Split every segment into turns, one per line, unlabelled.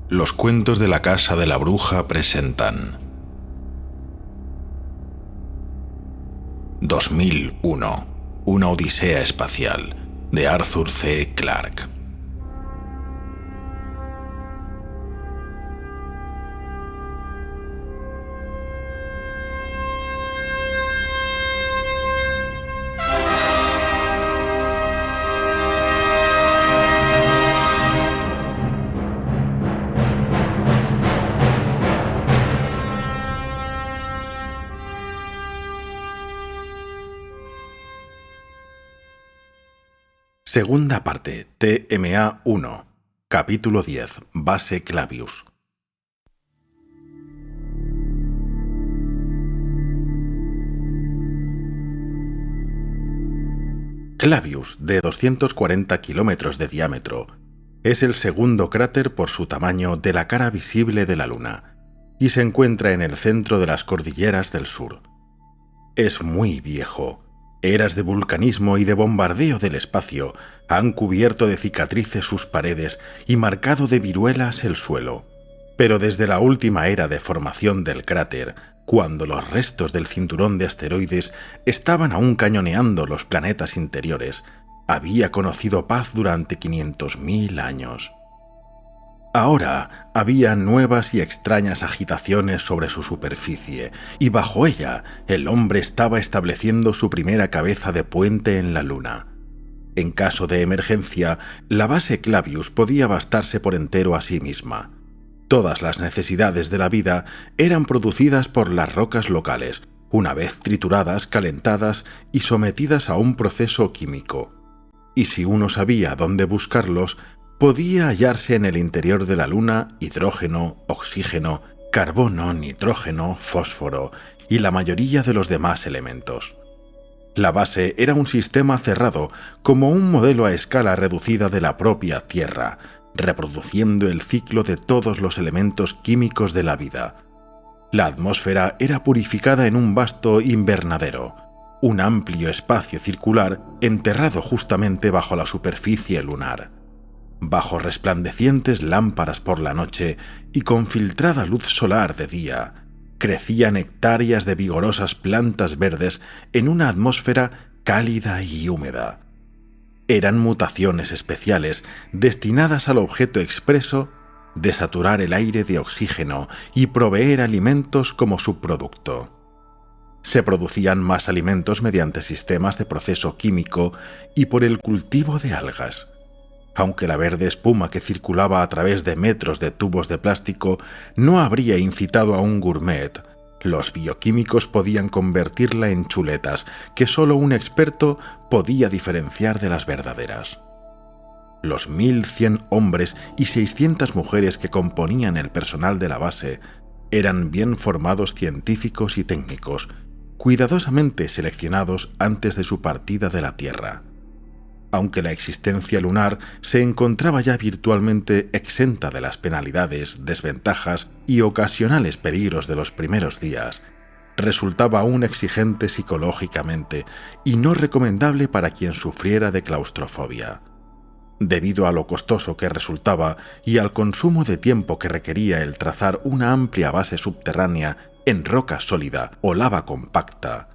Los cuentos de la casa de la bruja presentan 2001, una odisea espacial, de Arthur C. Clarke. Segunda parte, TMA 1, capítulo 10, Base Clavius. Clavius, de 240 kilómetros de diámetro, es el segundo cráter por su tamaño de la cara visible de la Luna, y se encuentra en el centro de las cordilleras del sur. Es muy viejo. Eras de vulcanismo y de bombardeo del espacio han cubierto de cicatrices sus paredes y marcado de viruelas el suelo. Pero desde la última era de formación del cráter, cuando los restos del cinturón de asteroides estaban aún cañoneando los planetas interiores, había conocido paz durante 500.000 años. Ahora había nuevas y extrañas agitaciones sobre su superficie, y bajo ella el hombre estaba estableciendo su primera cabeza de puente en la Luna. En caso de emergencia, la base Clavius podía bastarse por entero a sí misma. Todas las necesidades de la vida eran producidas por las rocas locales, una vez trituradas, calentadas y sometidas a un proceso químico. Y si uno sabía dónde buscarlos, podía hallarse en el interior de la Luna hidrógeno, oxígeno, carbono, nitrógeno, fósforo y la mayoría de los demás elementos. La base era un sistema cerrado, como un modelo a escala reducida de la propia Tierra, reproduciendo el ciclo de todos los elementos químicos de la vida. La atmósfera era purificada en un vasto invernadero, un amplio espacio circular enterrado justamente bajo la superficie lunar. Bajo resplandecientes lámparas por la noche y con filtrada luz solar de día, crecían hectáreas de vigorosas plantas verdes en una atmósfera cálida y húmeda. Eran mutaciones especiales destinadas al objeto expreso de saturar el aire de oxígeno y proveer alimentos como subproducto. Se producían más alimentos mediante sistemas de proceso químico y por el cultivo de algas. Aunque la verde espuma que circulaba a través de metros de tubos de plástico no habría incitado a un gourmet, los bioquímicos podían convertirla en chuletas que solo un experto podía diferenciar de las verdaderas. Los 1.100 hombres y 600 mujeres que componían el personal de la base eran bien formados científicos y técnicos, cuidadosamente seleccionados antes de su partida de la Tierra. Aunque la existencia lunar se encontraba ya virtualmente exenta de las penalidades, desventajas y ocasionales peligros de los primeros días, resultaba aún exigente psicológicamente y no recomendable para quien sufriera de claustrofobia. Debido a lo costoso que resultaba y al consumo de tiempo que requería el trazar una amplia base subterránea en roca sólida o lava compacta,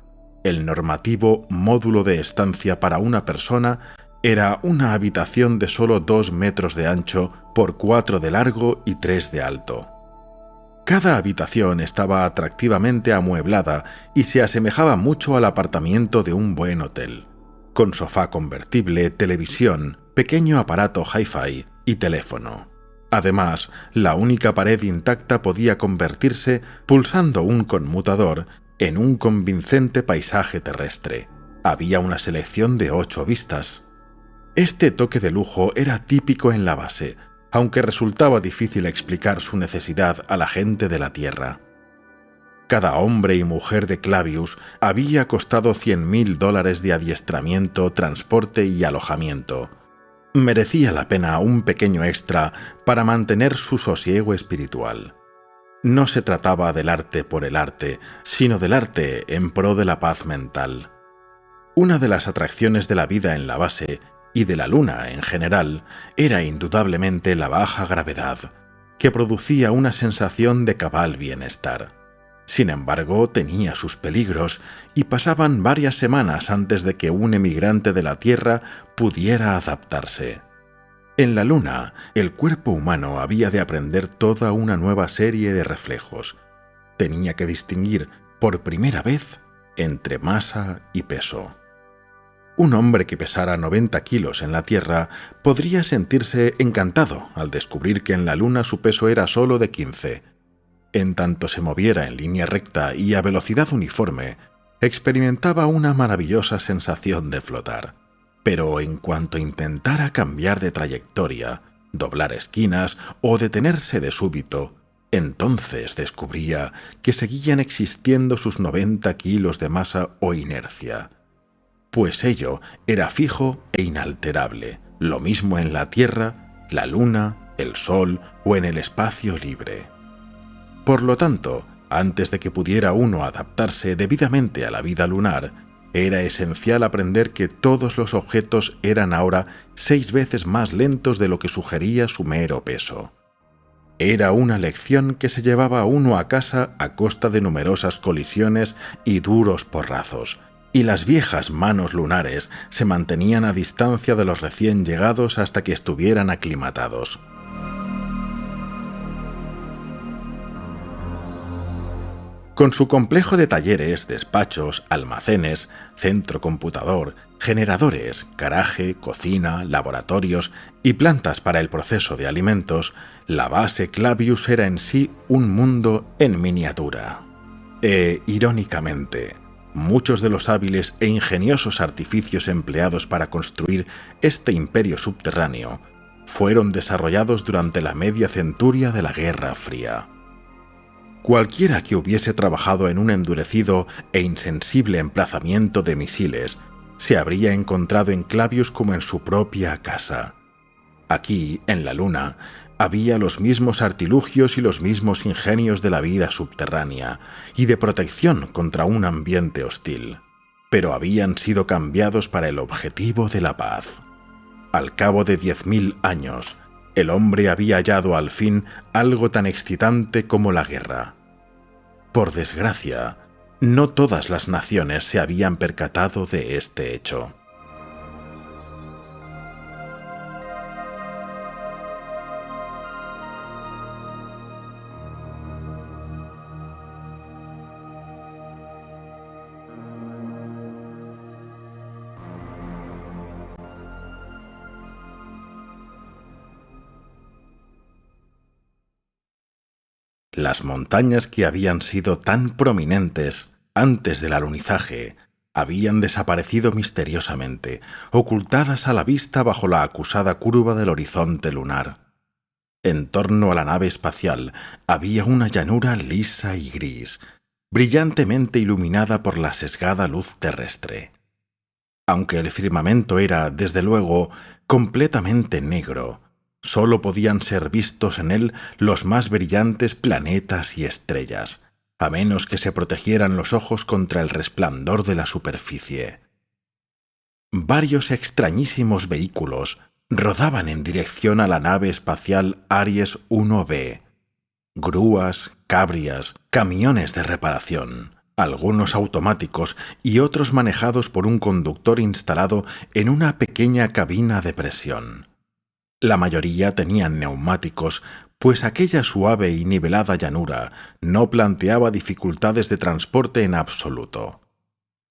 el normativo módulo de estancia para una persona era una habitación de solo 2 metros de ancho por 4 de largo y 3 de alto. Cada habitación estaba atractivamente amueblada y se asemejaba mucho al apartamento de un buen hotel, con sofá convertible, televisión, pequeño aparato hi-fi y teléfono. Además, la única pared intacta podía convertirse, pulsando un conmutador, en un convincente paisaje terrestre. Había una selección de 8 vistas. Este toque de lujo era típico en la base, aunque resultaba difícil explicar su necesidad a la gente de la Tierra. Cada hombre y mujer de Clavius había costado $100.000 de adiestramiento, transporte y alojamiento. Merecía la pena un pequeño extra para mantener su sosiego espiritual. No se trataba del arte por el arte, sino del arte en pro de la paz mental. Una de las atracciones de la vida en la base y de la Luna en general era indudablemente la baja gravedad, que producía una sensación de cabal bienestar. Sin embargo, tenía sus peligros y pasaban varias semanas antes de que un emigrante de la Tierra pudiera adaptarse. En la Luna, el cuerpo humano había de aprender toda una nueva serie de reflejos. Tenía que distinguir, por primera vez, entre masa y peso. Un hombre que pesara 90 kilos en la Tierra podría sentirse encantado al descubrir que en la Luna su peso era solo de 15. En tanto se moviera en línea recta y a velocidad uniforme, experimentaba una maravillosa sensación de flotar. Pero en cuanto intentara cambiar de trayectoria, doblar esquinas o detenerse de súbito, entonces descubría que seguían existiendo sus 90 kilos de masa o inercia. Pues ello era fijo e inalterable, lo mismo en la Tierra, la Luna, el Sol o en el espacio libre. Por lo tanto, antes de que pudiera uno adaptarse debidamente a la vida lunar, era esencial aprender que todos los objetos eran ahora 6 veces más lentos de lo que sugería su mero peso. Era una lección que se llevaba uno a casa a costa de numerosas colisiones y duros porrazos, y las viejas manos lunares se mantenían a distancia de los recién llegados hasta que estuvieran aclimatados. Con su complejo de talleres, despachos, almacenes, centro computador, generadores, garaje, cocina, laboratorios y plantas para el proceso de alimentos, la base Clavius era en sí un mundo en miniatura. Irónicamente, muchos de los hábiles e ingeniosos artificios empleados para construir este imperio subterráneo fueron desarrollados durante la media centuria de la Guerra Fría. Cualquiera que hubiese trabajado en un endurecido e insensible emplazamiento de misiles se habría encontrado en Clavius como en su propia casa. Aquí, en la Luna, había los mismos artilugios y los mismos ingenios de la vida subterránea y de protección contra un ambiente hostil, pero habían sido cambiados para el objetivo de la paz. Al cabo de 10.000 años, el hombre había hallado al fin algo tan excitante como la guerra. Por desgracia, no todas las naciones se habían percatado de este hecho. Las montañas que habían sido tan prominentes antes del alunizaje habían desaparecido misteriosamente, ocultadas a la vista bajo la acusada curva del horizonte lunar. En torno a la nave espacial había una llanura lisa y gris, brillantemente iluminada por la sesgada luz terrestre. Aunque el firmamento era, desde luego, completamente negro, solo podían ser vistos en él los más brillantes planetas y estrellas, a menos que se protegieran los ojos contra el resplandor de la superficie. Varios extrañísimos vehículos rodaban en dirección a la nave espacial Aries 1B. Grúas, cabrias, camiones de reparación, algunos automáticos y otros manejados por un conductor instalado en una pequeña cabina de presión. La mayoría tenían neumáticos, pues aquella suave y nivelada llanura no planteaba dificultades de transporte en absoluto.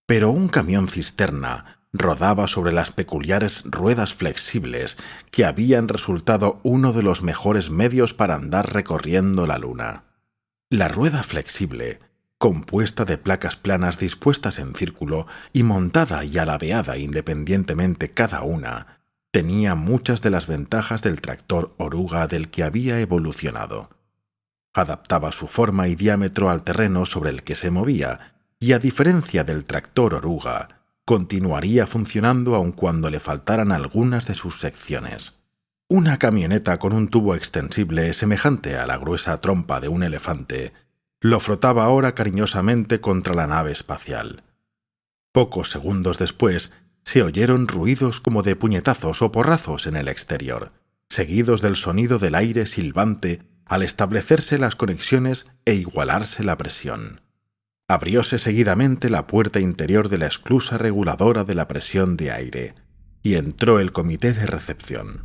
Pero un camión cisterna rodaba sobre las peculiares ruedas flexibles que habían resultado uno de los mejores medios para andar recorriendo la Luna. La rueda flexible, compuesta de placas planas dispuestas en círculo y montada y alabeada independientemente cada una, tenía muchas de las ventajas del tractor oruga del que había evolucionado. Adaptaba su forma y diámetro al terreno sobre el que se movía, y a diferencia del tractor oruga, continuaría funcionando aun cuando le faltaran algunas de sus secciones. Una camioneta con un tubo extensible semejante a la gruesa trompa de un elefante lo frotaba ahora cariñosamente contra la nave espacial. Pocos segundos después, se oyeron ruidos como de puñetazos o porrazos en el exterior, seguidos del sonido del aire silbante al establecerse las conexiones e igualarse la presión. Abrióse seguidamente la puerta interior de la esclusa reguladora de la presión de aire, y entró el comité de recepción.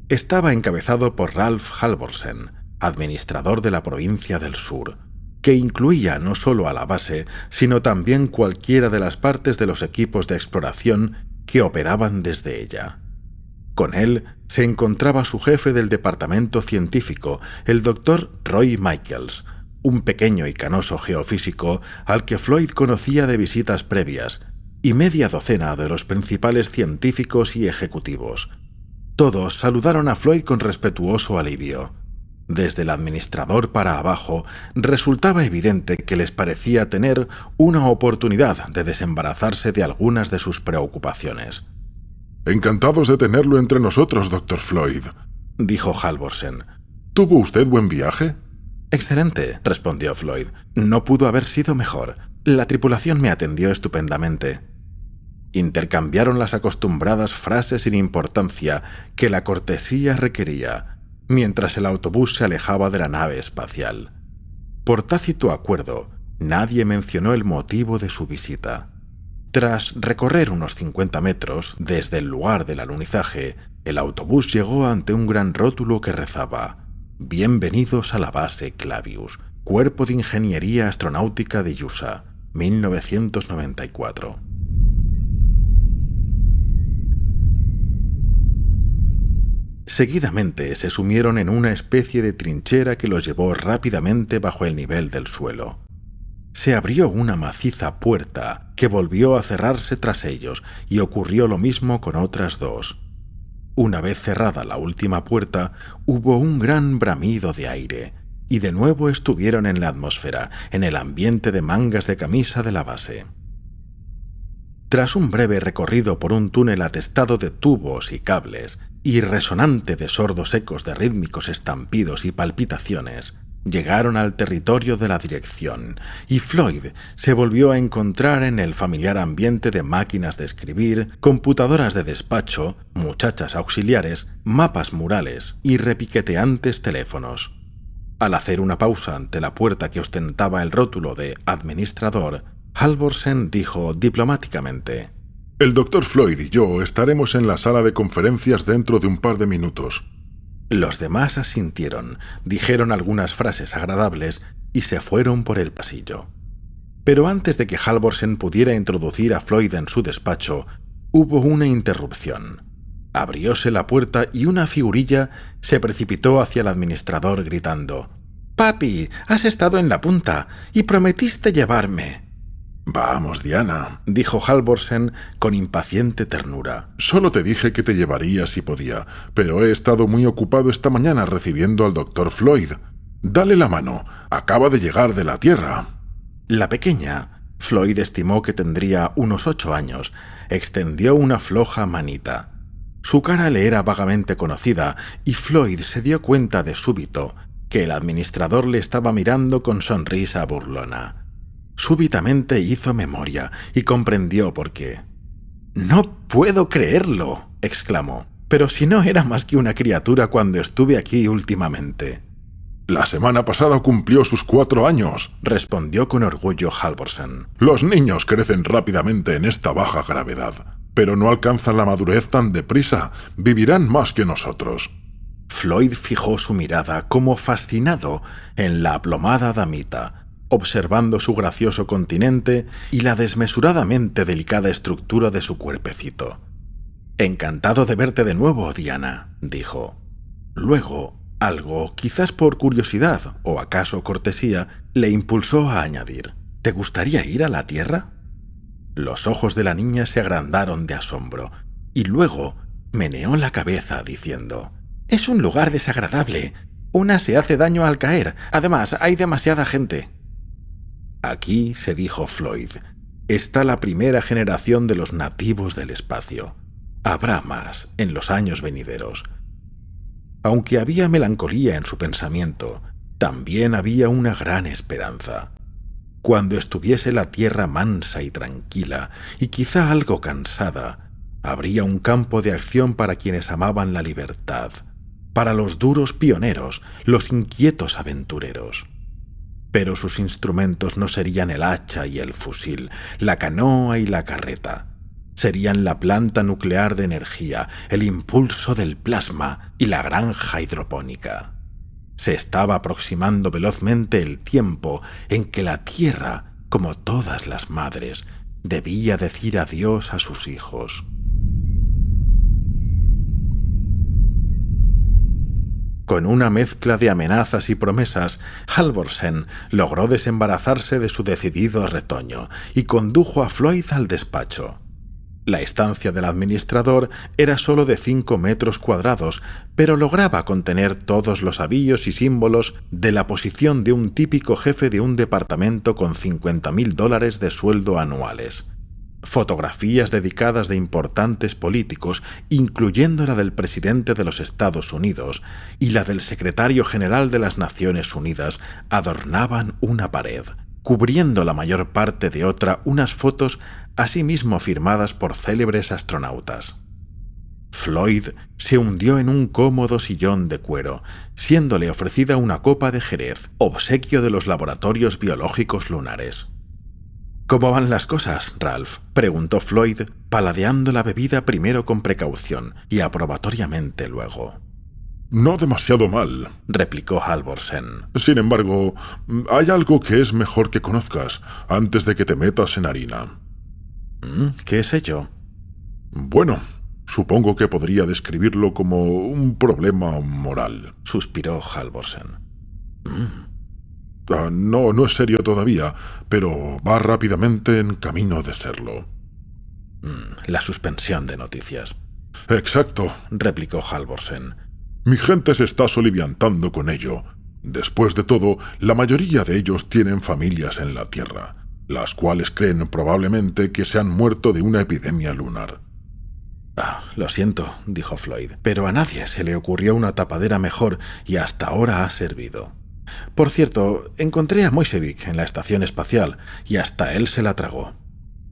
Estaba encabezado por Ralph Halvorsen, administrador de la provincia del sur, que incluía no solo a la base, sino también cualquiera de las partes de los equipos de exploración que operaban desde ella. Con él se encontraba su jefe del departamento científico, el Dr. Roy Michaels, un pequeño y canoso geofísico al que Floyd conocía de visitas previas, y media docena de los principales científicos y ejecutivos. Todos saludaron a Floyd con respetuoso alivio. Desde el administrador para abajo, resultaba evidente que les parecía tener una oportunidad de desembarazarse de algunas de sus preocupaciones.
«Encantados de tenerlo entre nosotros, Dr. Floyd»,
dijo Halvorsen.
«¿Tuvo usted buen viaje?»
«Excelente», respondió Floyd. «No pudo haber sido mejor. La tripulación me atendió estupendamente». Intercambiaron las acostumbradas frases sin importancia que la cortesía requería, mientras el autobús se alejaba de la nave espacial. Por tácito acuerdo, nadie mencionó el motivo de su visita. Tras recorrer unos 50 metros desde el lugar del alunizaje, el autobús llegó ante un gran rótulo que rezaba: «Bienvenidos a la base Clavius, Cuerpo de Ingeniería Astronáutica de USA, 1994». Seguidamente se sumieron en una especie de trinchera que los llevó rápidamente bajo el nivel del suelo. Se abrió una maciza puerta que volvió a cerrarse tras ellos, y ocurrió lo mismo con otras dos. Una vez cerrada la última puerta, hubo un gran bramido de aire, y de nuevo estuvieron en la atmósfera, en el ambiente de mangas de camisa de la base. Tras un breve recorrido por un túnel atestado de tubos y cables, y resonante de sordos ecos de rítmicos estampidos y palpitaciones, llegaron al territorio de la dirección, y Floyd se volvió a encontrar en el familiar ambiente de máquinas de escribir, computadoras de despacho, muchachas auxiliares, mapas murales y repiqueteantes teléfonos. Al hacer una pausa ante la puerta que ostentaba el rótulo de administrador, Halvorsen dijo diplomáticamente:
«El Dr. Floyd y yo estaremos en la sala de conferencias dentro de un par de minutos».
Los demás asintieron, dijeron algunas frases agradables y se fueron por el pasillo. Pero antes de que Halvorsen pudiera introducir a Floyd en su despacho, hubo una interrupción. Abrióse la puerta y una figurilla se precipitó hacia el administrador gritando: «Papi, has estado en la punta y prometiste llevarme».
«Vamos, Diana»,
dijo Halvorsen con impaciente ternura.
«Solo te dije que te llevaría si podía, pero he estado muy ocupado esta mañana recibiendo al Dr. Floyd. Dale la mano, acaba de llegar de la Tierra».
La pequeña, Floyd estimó que tendría unos 8 años, extendió una floja manita. Su cara le era vagamente conocida, y Floyd se dio cuenta de súbito que el administrador le estaba mirando con sonrisa burlona. Súbitamente hizo memoria y comprendió por qué. «¡No puedo creerlo!», exclamó. «Pero si no era más que una criatura cuando estuve aquí últimamente».
«La semana pasada cumplió sus 4 años»,
respondió con orgullo Halvorsen.
«Los niños crecen rápidamente en esta baja gravedad, pero no alcanzan la madurez tan deprisa. Vivirán más que nosotros».
Floyd fijó su mirada como fascinado en la aplomada damita, observando su gracioso continente y la desmesuradamente delicada estructura de su cuerpecito. «Encantado de verte de nuevo, Diana», dijo. Luego, algo, quizás por curiosidad o acaso cortesía, le impulsó a añadir: «¿Te gustaría ir a la Tierra?». Los ojos de la niña se agrandaron de asombro, y luego meneó la cabeza diciendo: «Es un lugar desagradable. Una se hace daño al caer. Además, hay demasiada gente». «Aquí», se dijo Floyd, «está la primera generación de los nativos del espacio. Habrá más en los años venideros». Aunque había melancolía en su pensamiento, también había una gran esperanza. Cuando estuviese la Tierra mansa y tranquila, y quizá algo cansada, Habría un campo de acción para quienes amaban la libertad, para los duros pioneros, los inquietos aventureros. Pero sus instrumentos no serían el hacha y el fusil, la canoa y la carreta. Serían la planta nuclear de energía, el impulso del plasma y la granja hidropónica. Se estaba aproximando velozmente el tiempo en que la Tierra, como todas las madres, debía decir adiós a sus hijos. Con una mezcla de amenazas y promesas, Halvorsen logró desembarazarse de su decidido retoño y condujo a Floyd al despacho. La estancia del administrador era solo de 5 metros cuadrados, pero lograba contener todos los avíos y símbolos de la posición de un típico jefe de un departamento con $50.000 de sueldo anuales. Fotografías dedicadas de importantes políticos, incluyendo la del presidente de los Estados Unidos y la del secretario general de las Naciones Unidas, adornaban una pared, cubriendo la mayor parte de otra unas fotos asimismo firmadas por célebres astronautas. Floyd se hundió en un cómodo sillón de cuero, siéndole ofrecida una copa de Jerez, obsequio de los laboratorios biológicos lunares. «¿Cómo van las cosas, Ralph?», preguntó Floyd, paladeando la bebida primero con precaución y aprobatoriamente luego.
«No demasiado mal»,
replicó Halvorsen.
«Sin embargo, hay algo que es mejor que conozcas antes de que te metas en harina».
¿Qué es ello?
«Bueno, supongo que podría describirlo como un problema moral»,
suspiró Halvorsen.
No es serio todavía, pero va rápidamente en camino de serlo.
La suspensión de noticias.
Exacto,
replicó Halvorsen.
Mi gente se está soliviantando con ello. Después de todo, la mayoría de ellos tienen familias en la Tierra, las cuales creen probablemente que se han muerto de una epidemia lunar.
Lo siento, dijo Floyd, pero a nadie se le ocurrió una tapadera mejor y hasta ahora ha servido. Por cierto, encontré a Moisevich en la estación espacial y hasta él se la tragó.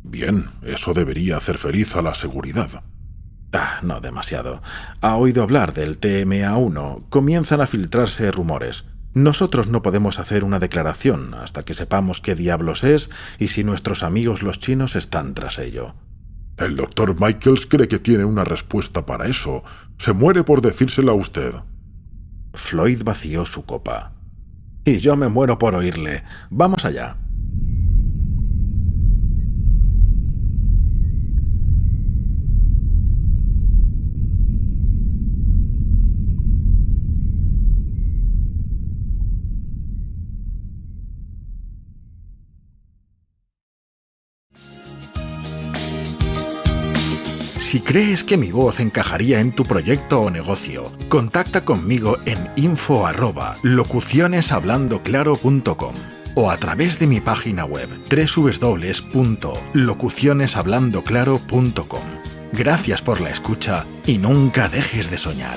Bien, eso debería hacer feliz a la seguridad.
No demasiado. Ha oído hablar del TMA-1. Comienzan a filtrarse rumores. Nosotros no podemos hacer una declaración hasta que sepamos qué diablos es y si nuestros amigos los chinos están tras ello.
El Dr. Michaels cree que tiene una respuesta para eso. Se muere por decírsela a usted.
Floyd vació su copa. Y yo me muero por oírle. Vamos allá. Si crees que mi voz encajaría en tu proyecto o negocio, contacta conmigo en info@locucioneshablandoclaro.com o a través de mi página web www.locucioneshablandoclaro.com. Gracias por la escucha y nunca dejes de soñar.